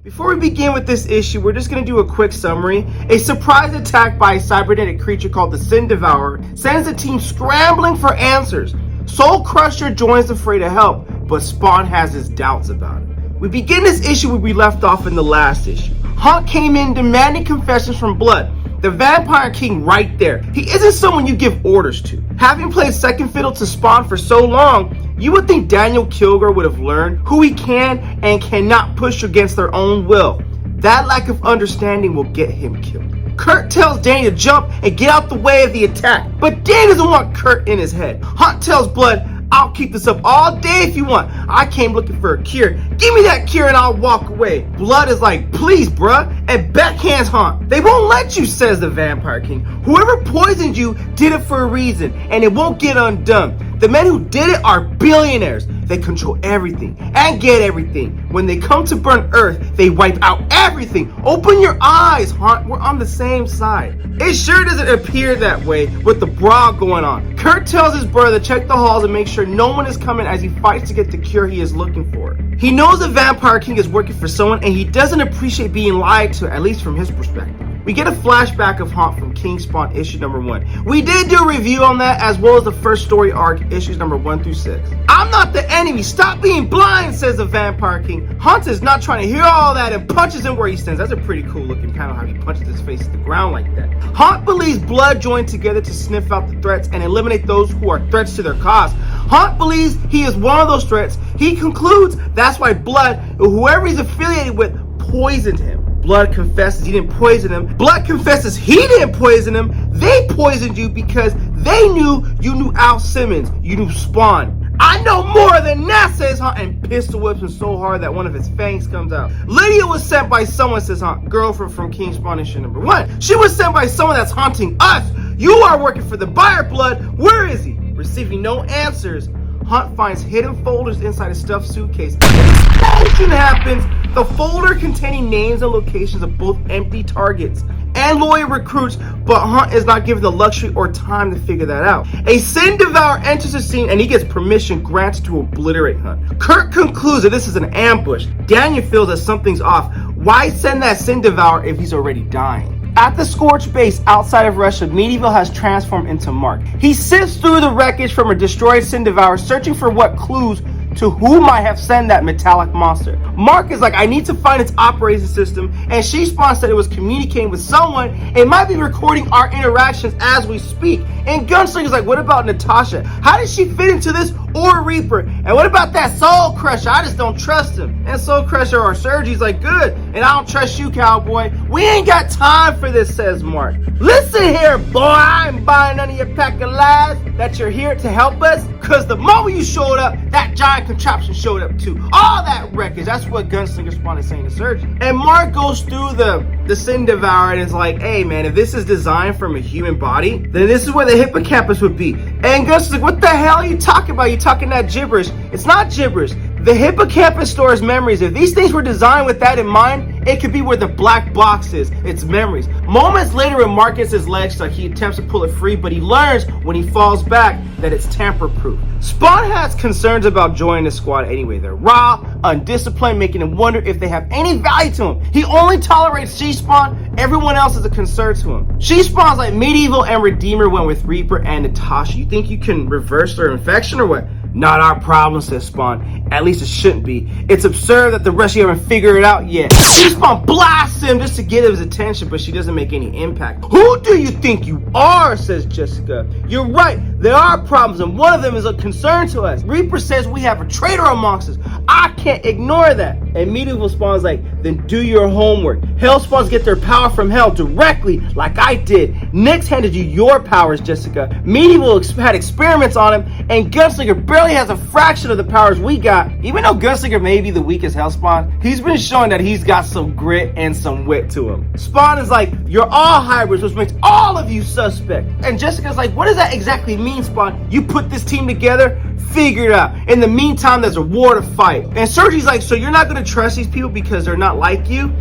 Before we begin with this issue, we're just going to do a quick summary. A surprise attack by a cybernetic creature called the Sin Devourer sends the team scrambling for answers. Soul Crusher joins the fray to help, but Spawn has his doubts about it. We begin this issue where we left off in the last issue. Hunt came in demanding confessions from Blood. The Vampire King right there. He isn't someone you give orders to. Having played second fiddle to Spawn for so long, you would think Daniel Kilgore would have learned who he can and cannot push against their own will. That lack of understanding will get him killed. Kurt tells Danny to jump and get out the way of the attack, but Danny doesn't want Kurt in his head. Hunt tells Blood, I'll keep this up all day if you want. I came looking for a cure. Give me that cure and I'll walk away. Blood is like, please, bruh, and backhands Hunt. They won't let you, says the Vampire King. Whoever poisoned you did it for a reason, and it won't get undone. The men who did it are billionaires. They control everything and get everything. When they come to burn Earth, they wipe out everything. Open your eyes, Hunt. We're on the same side. It sure doesn't appear that way with the brawl going on. Kurt tells his brother to check the halls and make sure no one is coming as he fights to get the cure he is looking for. He knows the Vampire King is working for someone and he doesn't appreciate being lied to, at least from his perspective. We get a flashback of Haunt from King Spawn issue number 1. We did do a review on that, as well as the first story arc, issues number 1 through 6. I'm not the enemy, stop being blind, says the Vampire King. Haunt is not trying to hear all that and punches him where he stands. That's a pretty cool looking panel, how he punches his face to the ground like that. Haunt believes Blood joined together to sniff out the threats and eliminate those who are threats to their cause. Haunt believes he is one of those threats. He concludes that's why Blood, or whoever he's affiliated with, poisoned him. Blood confesses he didn't poison him. Blood confesses he didn't poison him. They poisoned you because they knew you knew Al Simmons. You knew Spawn. I know more than that, says Hunt, and pistol whips him so hard that one of his fangs comes out. Lydia was sent by someone, says Hunt, girlfriend from King Spawn issue number 1. She was sent by someone that's haunting us. You are working for the buyer, Blood. Where is he? Receiving no answers, Hunt finds hidden folders inside a stuffed suitcase. An explosion happens. The folder containing names and locations of both empty targets and loyal recruits, but Hunt is not given the luxury or time to figure that out. A Sin Devourer enters the scene and he gets permission granted to obliterate Hunt. Kurt concludes that this is an ambush. Daniel feels that something's off. Why send that Sin Devourer if he's already dying? At the Scorched base outside of Russia, Medieval has transformed into Mark. He sifts through the wreckage from a destroyed Sin Devourer, searching for what clues to who might have sent that metallic monster. Mark is like, I need to find its operating system, and She Spawn said it was communicating with someone. It might be recording our interactions as we speak. And Gunslinger's like, what about Natasha? How did she fit into this? Or Reaper? And what about that Soul Crusher? I just don't trust him. And Soul Crusher or Sergi's like, good, and I don't trust you, cowboy. We ain't got time for this, says Mark. Listen here, boy, I ain't buying none of your pack of lies that you're here to help us, cause the moment you showed up, that giant contraption showed up too. All that wreckage. That's what Gunslinger Spawn is saying to Sergi. And Mark goes through the Sin Devourer and is like, hey man, if this is designed from a human body, then this is where the hippocampus would be. And Gunslinger's like, what the hell are you talking about? You talking that gibberish? It's not gibberish. The hippocampus stores memories. If these things were designed with that in mind, it could be where the black box is. It's memories. Moments later, when Mark gets his legs stuck, he attempts to pull it free, but he learns when he falls back that it's tamper-proof. Spawn has concerns about joining the squad anyway. They're raw, undisciplined, making him wonder if they have any value to him. He only tolerates She Spawn. Everyone else is a concern to him. She Spawn's like Medieval and Redeemer went with Reaper and Natasha. You think you can reverse their infection or what? Not our problem, says Spawn. At least it shouldn't be. It's absurd that the rest of you haven't figured it out yet. She Spawn blasts him just to get his attention, but she doesn't make any impact. Who do you think you are, says Jessica. You're right, there are problems, and one of them is a concern to us. Reaper says we have a traitor amongst us. I can't ignore that. And Medieval Spawn's like, then do your homework. Hell Spawns get their power from hell directly, like I did. Nyx handed you your powers, Jessica. Medieval had experiments on him, and Gunslinger barely has a fraction of the powers we got. Even though Gunslinger may be the weakest Hell Spawn, he's been showing that he's got some grit and some wit to him. Spawn is like, you're all hybrids, which makes all of you suspect. And Jessica's like, what does that exactly mean, Spawn? You put this team together? Figure it out. In the meantime, there's a war to fight. And Sergi's like, so you're not going to trust these people because they're not like you?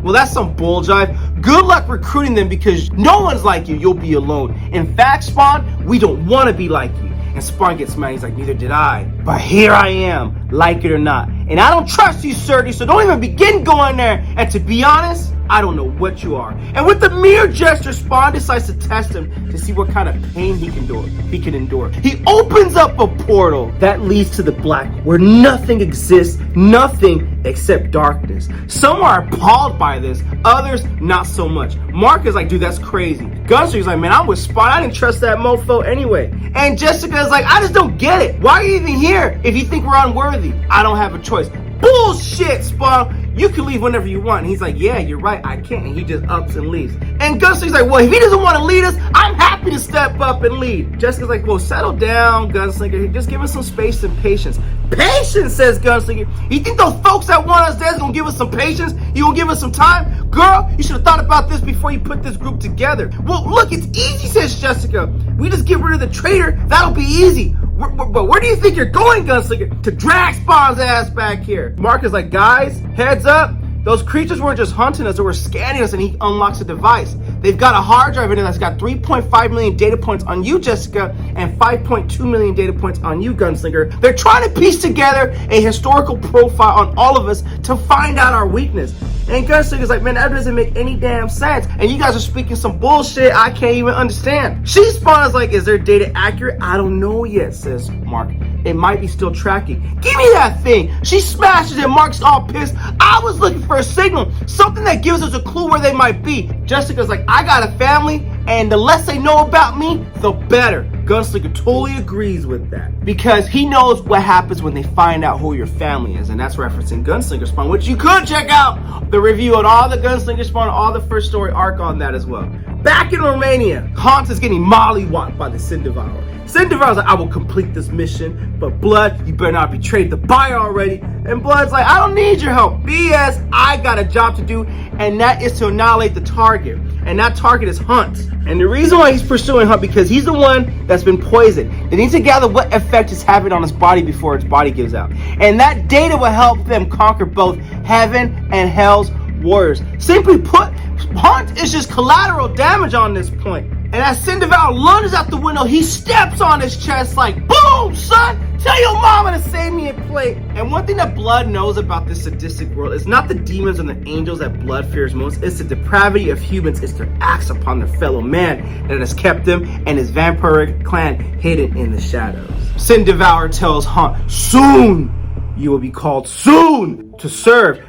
Well, that's some bull jive. Good luck recruiting them because no one's like you. You'll be alone. In fact, Spawn, we don't want to be like you. And Spawn gets mad. He's like, neither did I. But here I am, like it or not. And I don't trust you, Sergi, so don't even begin going there. And to be honest, I don't know what you are. And with the mere gesture, Spawn decides to test him to see what kind of pain he can endure. He opens up a portal that leads to the black, where nothing exists, nothing except darkness. Some are appalled by this, others not so much. Mark is like, dude, that's crazy. Gunslinger's like, man, I'm with Spawn. I didn't trust that mofo anyway. And Jessica's like, I just don't get it. Why are you even here if you think we're unworthy? I don't have a choice. Bullshit, Spawn. You can leave whenever you want. And he's like, yeah, you're right, I can't. And he just ups and leaves. And Gunslinger's like, well, if he doesn't want to lead us, I'm happy to step up and lead. Jessica's like, well, settle down, Gunslinger. Just give us some space and patience. Patience, says Gunslinger. You think those folks that want us dead is going to give us some patience? You going to give us some time? Girl, you should have thought about this before you put this group together. Well, look, it's easy, says Jessica. We just get rid of the traitor. That'll be easy. But where do you think you're going, Gunslinger? To drag Spawn's ass back here. Mark is like, guys, heads up. Those creatures weren't just hunting us, they were scanning us, and he unlocks a device. They've got a hard drive in it that's got 3.5 million data points on you, Jessica, and 5.2 million data points on you, Gunslinger. They're trying to piece together a historical profile on all of us to find out our weakness. And Gunslinger's like, man, that doesn't make any damn sense. And you guys are speaking some bullshit I can't even understand. Spawn is like, is their data accurate? I don't know yet, says Mark. It might be still tracking. Give me that thing. She smashes it. Mark's all pissed. I was looking for a signal, something that gives us a clue where they might be. Jessica's like, I got a family, and the less they know about me, the better. Gunslinger totally agrees with that, because he knows what happens when they find out who your family is, and that's referencing Gunslinger Spawn, which you could check out the review on all the Gunslinger Spawn, all the first story arc on that as well. Back in Romania, Hans is getting mollywopped by the Sin Devourer. Sin Devourer's like, I will complete this mission, but Blood, you better not betray the buyer already. And Blood's like, I don't need your help. BS, I got a job to do, and that is to annihilate the target. And that target is Hunt. And the reason why he's pursuing Hunt, because he's the one that's been poisoned. They need to gather what effect it's having on his body before its body gives out. And that data will help them conquer both heaven and hell's warriors. Simply put, Hunt is just collateral damage on this point. And as Sin Devourer lunges out the window, he steps on his chest like, boom, son, tell your mama to save me a plate. And one thing that Blood knows about this sadistic world is not the demons and the angels that Blood fears most, it's the depravity of humans, it's their acts upon their fellow man that has kept them and his vampiric clan hidden in the shadows. Sin Devourer tells Hunt, soon you will be called soon to serve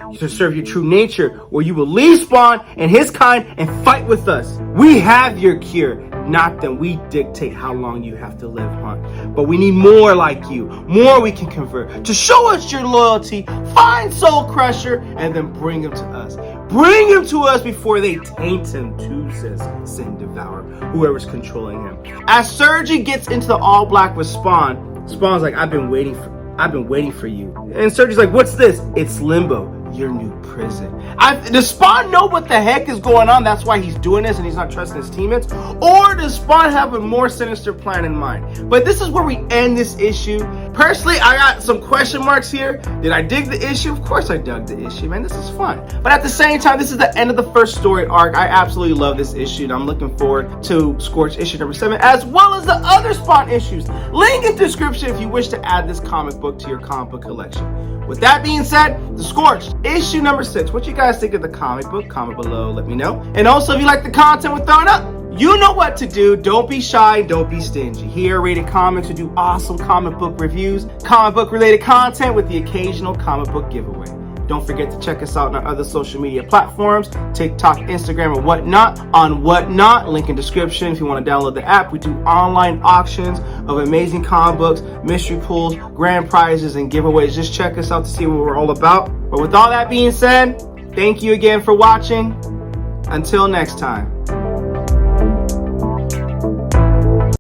your true nature, where you will leave Spawn and his kind and fight with us. We have your cure, not them. We dictate how long you have to live, Hunt. But we need more like you, more we can convert. To show us your loyalty, find Soul Crusher and then bring him to us. Bring him to us before they taint him too, says Sin Devourer, whoever's controlling him. As Sergi gets into the all black with Spawn, Spawn's like, I've been waiting for you. And Sergi's like, what's this? It's Limbo, your new prison. Does Spawn know what the heck is going on? That's why he's doing this and he's not trusting his teammates? Or does Spawn have a more sinister plan in mind? But this is where we end this issue. Personally, I got some question marks here. Did I dig the issue? Of course I dug the issue, man. This is fun. But at the same time, this is the end of the first story arc. I absolutely love this issue, and I'm looking forward to Scorched issue number 7, as well as the other Spawn issues. Link in the description if you wish to add this comic book to your comic book collection. With that being said, the Scorched issue number 6. What you guys think of the comic book? Comment below, let me know. And also, if you like the content we're throwing up, you know what to do. Don't be shy, don't be stingy. Here at Rated Comics, we do awesome comic book reviews, comic book related content with the occasional comic book giveaway. Don't forget to check us out on our other social media platforms, TikTok, Instagram, and whatnot. On Whatnot, link in description. If you want to download the app, we do online auctions of amazing comic books, mystery pools, grand prizes, and giveaways. Just check us out to see what we're all about. But with all that being said, thank you again for watching. Until next time.